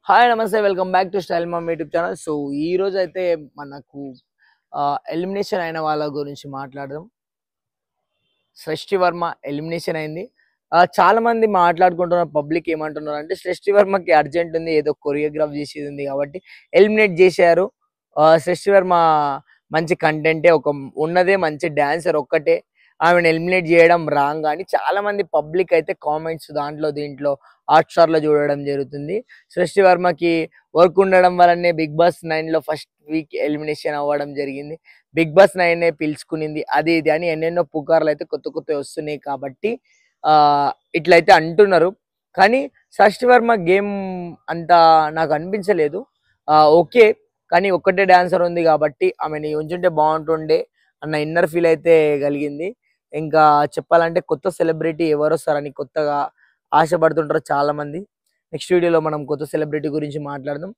Hi నమస్తే welcome back to style mom YouTube channel. So ఈ రోజు అయితే మనకు ఎలిమినేషన్ అయిన వాళ్ళ గురించి మాట్లాడదాం. సృష్టి వర్మ ఎలిమినేషన్ అయింది. చాలా మంది మాట్లాడుకుంటున్నారు, పబ్లిక్ ఏమంటున్నారు అంటే సృష్టి వర్మకి అర్జెంట్ ఉంది, ఏదో కొరియోగ్రాఫ్ చేసేది ఉంది కాబట్టి ఎలిమినేట్ చేశారు. సృష్టి వర్మ మంచి కంటెంటే, ఒక ఉన్నదే మంచి డాన్సర్ ఒక్కటే, ఆమెను ఎలిమినేట్ చేయడం రాంగ్ అని చాలా మంది పబ్లిక్ అయితే కామెంట్స్ దాంట్లో దీంట్లో హాట్‌స్టార్ లో చూడడం జరుగుతుంది. సృష్టి వర్మకి వర్క్ ఉండడం వల్లనే బిగ్ బాస్ 9 లో ఫస్ట్ వీక్ ఎలిమినేషన్ అవ్వడం జరిగింది. బిగ్ బాస్ 9 పిలుచుకునింది అది ఇది అని ఎన్నెన్నో పుకార్లు అయితే కొత్త కొత్తవి వస్తున్నాయి కాబట్టి ఆ ఇట్లయితే అంటున్నారు. కానీ సృష్టి వర్మ గేమ్ అంతా నాకు అనిపించలేదు. ఓకే, కానీ ఒక్కటే డాన్సర్ ఉంది కాబట్టి ఆమెని ఉంచుంటే బాగుంటుండే అన్న ఇన్నర్ ఫీల్ అయితే కలిగింది. ఇంకా చెప్పాలంటే కొత్త సెలబ్రిటీ ఎవరు వస్తారని కొత్తగా ఆశపడుతుంటారు చాలా మంది. నెక్స్ట్ వీడియోలో మనం కొత్త సెలబ్రిటీ గురించి మాట్లాడదాం.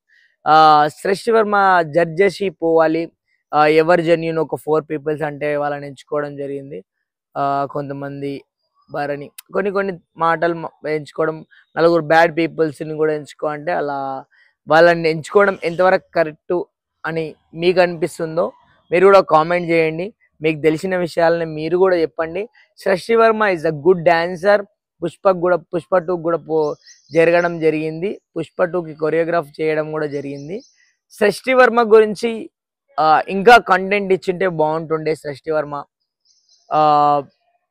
సృష్టి వర్మ జడ్జెసి పోవాలి. ఎవరు జెన్యూన్ ఒక 4 పీపుల్స్ అంటే వాళ్ళని ఎంచుకోవడం జరిగింది. కొంతమంది భరణి కొన్ని కొన్ని మాటలు ఎంచుకోవడం, నలుగురు బ్యాడ్ పీపుల్స్ని కూడా ఎంచుకో అంటే అలా వాళ్ళని ఎంచుకోవడం ఎంతవరకు కరెక్ట్ అని మీకు అనిపిస్తుందో మీరు కూడా కామెంట్ చేయండి. మీకు తెలిసిన విషయాలని మీరు కూడా చెప్పండి. సృష్టి Varma is a good dancer. Pushpa 2 కూడా జరగడం జరిగింది. పుష్ప 2కి కొరియోగ్రాఫ్ చేయడం కూడా జరిగింది. సృష్టి వర్మ గురించి ఇంకా కంటెంట్ ఇచ్చింటే బాగుంటుండే. సృష్టి వర్మ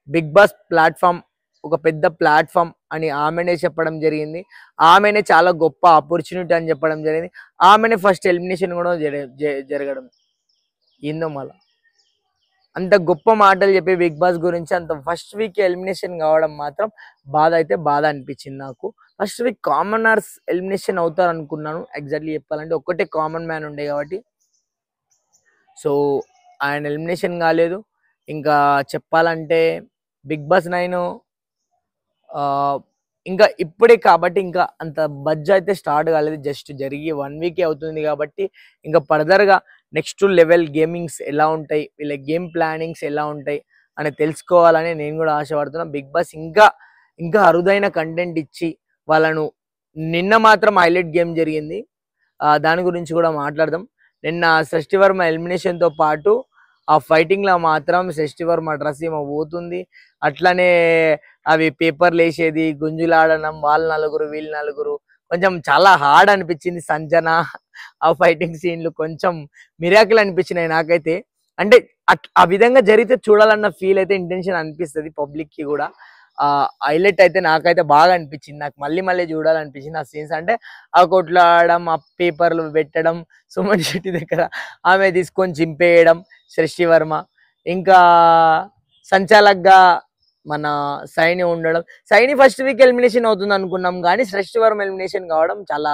బిగ్ బాస్ ప్లాట్ఫామ్ ఒక పెద్ద ప్లాట్ఫామ్ అని ఆమెనే చెప్పడం జరిగింది. ఆమెనే చాలా గొప్ప ఆపర్చునిటీ అని చెప్పడం జరిగింది. ఆమెనే ఫస్ట్ ఎలిమినేషన్ కూడా జరగడం ఏందో మళ్ళా అంత గొప్ప మాటలు చెప్పి బిగ్ బాస్ గురించి అంత ఫస్ట్ వీక్ ఎలిమినేషన్ కావడం మాత్రం బాధ అనిపించింది నాకు. ఫస్ట్ వీక్ కామనర్స్ ఎలిమినేషన్ అవుతారు అనుకున్నాను. ఎగ్జాక్ట్లీ చెప్పాలంటే ఒక్కటే కామన్ మ్యాన్ ఉండే కాబట్టి సో ఆయన ఎలిమినేషన్ కాలేదు. ఇంకా చెప్పాలంటే బిగ్ బాస్ 9 ఇంకా ఇప్పుడే కాబట్టి ఇంకా అంత బడ్జ్ అయితే స్టార్ట్ కాలేదు. జస్ట్ జరిగి 1 వీకే అవుతుంది కాబట్టి ఇంకా ఫర్దర్గా నెక్స్ట్ లెవెల్ గేమింగ్స్ ఎలా ఉంటాయి, వీళ్ళ గేమ్ ప్లానింగ్స్ ఎలా ఉంటాయి అని తెలుసుకోవాలని నేను కూడా ఆశపడుతున్నా. బిగ్ బాస్ ఇంకా ఇంకా అరుదైన కంటెంట్ ఇచ్చి వాళ్ళను నిన్న మాత్రం హైలైట్ గేమ్ జరిగింది, దాని గురించి కూడా మాట్లాడదాం. నిన్న సృష్టి వర్మ ఎలిమినేషన్తో పాటు ఆ ఫైటింగ్లో మాత్రం సృష్టి వర్మ డ్రెస్ ఏమో పోతుంది, అట్లనే అవి పేపర్లు వేసేది, గుంజులాడడం, వాళ్ళు నలుగురు వీళ్ళు నలుగురు కొంచెం చాలా హార్డ్ అనిపించింది. సంజన ఆ ఫైటింగ్ సీన్లు కొంచెం మిరాకిల్ అనిపించినాయి నాకైతే. అంటే ఆ విధంగా జరిగితే చూడాలన్న ఫీల్ అయితే ఇంటెన్షన్ అనిపిస్తుంది పబ్లిక్ కి కూడా. హైలైట్ అయితే నాకైతే బాగా అనిపించింది. నాకు మళ్ళీ మళ్ళీ చూడాలనిపించింది ఆ సీన్స్. అంటే ఆ కొట్లాడడం, ఆ పేపర్లు పెట్టడం, సుమన్ శెట్టి దగ్గర ఆమె తీసుకొని చింపేయడం సృష్టి వర్మ, ఇంకా సంచాలక్గా మన సైని ఉండడం. సైని ఫస్ట్ వీక్ ఎలిమినేషన్ అవుతుంది అనుకున్నాం కానీ సృష్టి వర్మ ఎలిమినేషన్ కావడం చాలా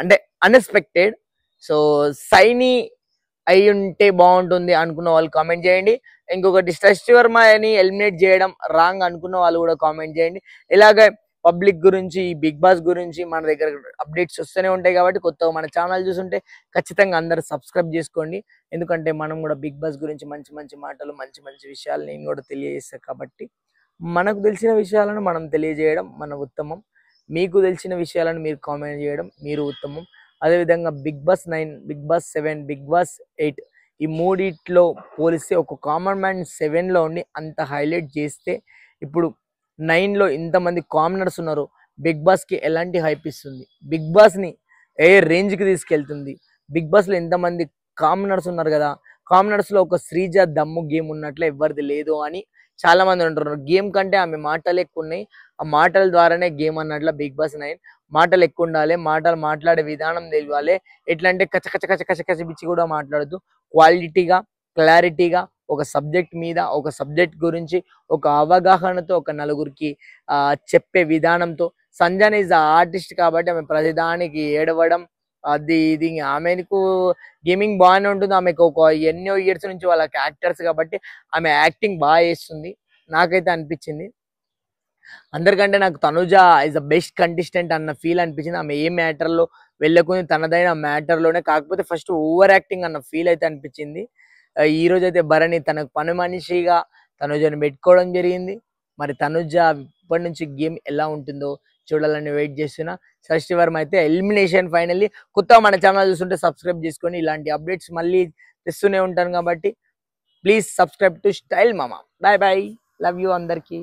అంటే అన్ఎక్స్పెక్టెడ్. సో సైని అయి ఉంటే బాగుంటుంది అనుకున్న వాళ్ళు కామెంట్ చేయండి. ఇంకొకటి సృష్టి వర్మని ఎలిమినేట్ చేయడం రాంగ్ అనుకున్న వాళ్ళు కూడా కామెంట్ చేయండి. ఇలాగే పబ్లిక్ గురించి, బిగ్ బాస్ గురించి మన దగ్గర అప్డేట్స్ వస్తూనే ఉంటాయి కాబట్టి కొత్తగా మన ఛానల్ చూస్తుంటే ఖచ్చితంగా అందరూ సబ్స్క్రైబ్ చేసుకోండి. ఎందుకంటే మనం కూడా బిగ్ బాస్ గురించి మంచి మంచి మాటలు, మంచి మంచి విషయాలు నేను కూడా తెలియజేస్తాను కాబట్టి మనకు తెలిసిన విషయాలను మనం తెలియజేయడం మన ఉత్తమం. మీకు తెలిసిన విషయాలను మీరు కామెంట్ చేయడం మీరు ఉత్తమం. అదేవిధంగా Bigg Boss 9, Bigg Boss 7, Bigg Boss 8 ఈ మూడిట్లో పోలిస్తే ఒక కామన్ మ్యాన్ 7లో ఉండి అంత హైలైట్ చేస్తే ఇప్పుడు 9లో ఇంతమంది కామనర్స్ ఉన్నారు. బిగ్ బాస్కి ఎలాంటి హైప్ ఇస్తుంది, బిగ్ బాస్ని ఏ రేంజ్కి తీసుకెళ్తుంది. బిగ్ బాస్లో ఎంతమంది కామనర్స్ ఉన్నారు కదా, కామనర్స్లో ఒక శ్రీజ దమ్ము గేమ్ ఉన్నట్లే ఎవరిది లేదు అని చాలా మంది అంటున్నారు. గేమ్ కంటే ఆమె మాటలు ఎక్కువ ఉన్నాయి, ఆ మాటల ద్వారానే గేమ్ అన్నట్ల బిగ్ బాస్ 9 మాటలు ఎక్కువ ఉండాలి, మాటలు మాట్లాడే విధానం తెలియాలి. ఎట్లా అంటే కచ్చ కచ్చ కచ్చ కచ్చ కచ్చ పిచ్చి కూడా మాట్లాడుతూ క్వాలిటీగా, క్లారిటీగా ఒక సబ్జెక్ట్ మీద, ఒక సబ్జెక్ట్ గురించి ఒక అవగాహనతో ఒక నలుగురికి చెప్పే విధానంతో. సంజన ఈజ్ ఆర్టిస్ట్ కాబట్టి ఆమె ప్రతిదానికి ఏడవడం అది ఇది, ఆమెకు గేమింగ్ బాగానే ఉంటుంది. ఆమెకు ఒక ఎన్నో ఇయర్స్ నుంచి వాళ్ళకి యాక్టర్స్ కాబట్టి ఆమె యాక్టింగ్ బాగా చేస్తుంది నాకైతే అనిపించింది. అందరికంటే నాకు Tanuja is the best contestant అన్న ఫీల్ అనిపించింది. ఆమె ఏ మ్యాటర్లో వెళ్ళకుని తనదైన మ్యాటర్లోనే, కాకపోతే ఫస్ట్ ఓవర్ యాక్టింగ్ అన్న ఫీల్ అయితే అనిపించింది. ఈ రోజు అయితే భరణి తనకు పని మనిషిగా తనుజను పెట్టుకోవడం జరిగింది. మరి తనుజ ఇప్పటి నుంచి గేమ్ ఎలా ఉంటుందో, చూడాలని వెయిట్ చేస్తున్నా. సృష్టి వర్మ అయితే ఎలిమినేషన్ ఫైనల్లీ. కొత్తగా మన ఛానల్ చూస్తుంటే సబ్స్క్రైబ్ చేసుకొని ఇలాంటి అప్డేట్స్ మళ్ళీ తెస్తూనే ఉంటాను కాబట్టి ప్లీజ్ సబ్స్క్రైబ్ టు స్టైల్ మామ. బాయ్ బాయ్, లవ్ యూ అందరికీ.